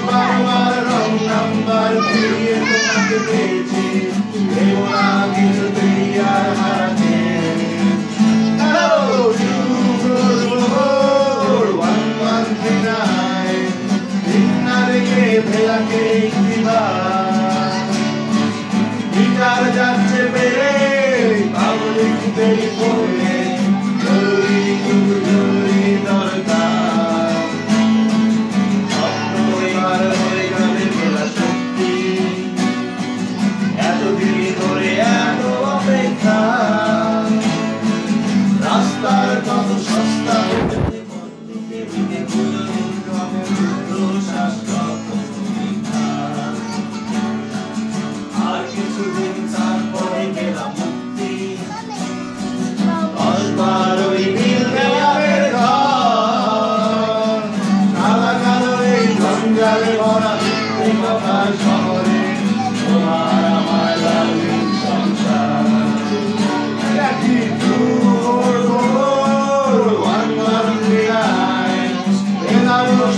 বারবার wrong number পেরিয়ে তোমাকে পেয়েছি, ভেবো না কিছুতেই আর হারাতে। Hello, 244-1139 দিন না রেখে ভেলাকে একটিবার গিটার যাচ্ছে বেড়ে পাবলিক দেরি করে জরুরি খুব জরুরি দরকার। স্বপ্ন এবার হয়ে যাবে ভেলা সত্যি, এতদিন ধরে এত অপেক্ষা। রাস্তার কত সস্তা আর কিছুদিন তারপরে গেলাম মুক্তি। 10-12 মিল দেওয়ালের ঘর, কালা কালো এই জঞ্জালে ভরা মিথ্যে কথার শহরে তোমার আমার লালহীন সংসার।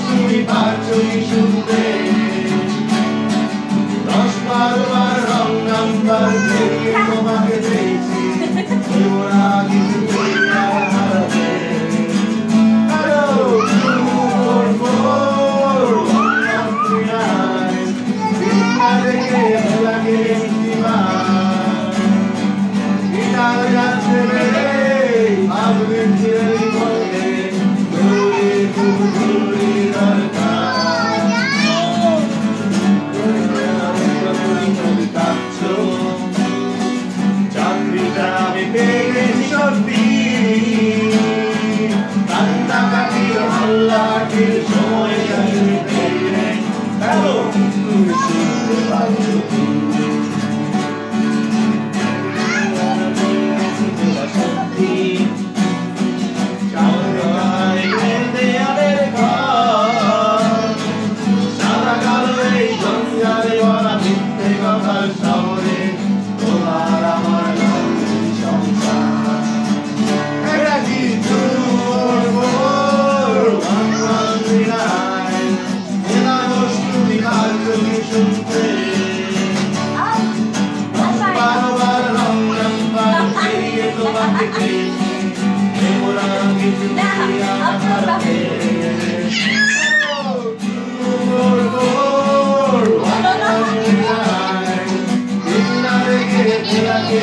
তুমি পারছই শুনতে, 10-12 রং নাম্বার পেরিয়ে তোমাকে পেয়েছি, ভেবো না কিছুতেই আর হারাতে। Hello, 244-1139 দিন না রেখে ভেলাকে একটিবার গিটার যাচ্ছে বেড়ে পাবলিক দেরি করে জরুরি খুব জরুরি দরকার। চাকরিটা আমি পেয়ে গেছি সত্যি, কান্নাকাটির হল্লাটির সময় আসবে পেয়ে। হ্যালো, তুমি শুনতে পাচ্ছো কি? সত্যি দেয়ালের ঘর, সাদা কালো এই জঞ্জালে ভরা মিথ্যে কথার শহরে তোমার আমার লালহীন সংসার। এটা কি 244-1139 মেলা তুমি পারছো কি শুনতে? 10-12 রং নাম্বার পেরিয়ে তোমাকে পেয়েছি, ভেবো না কিছুতেই আর হারাতে। 244-1139 দিন না রেখে ভেলাকে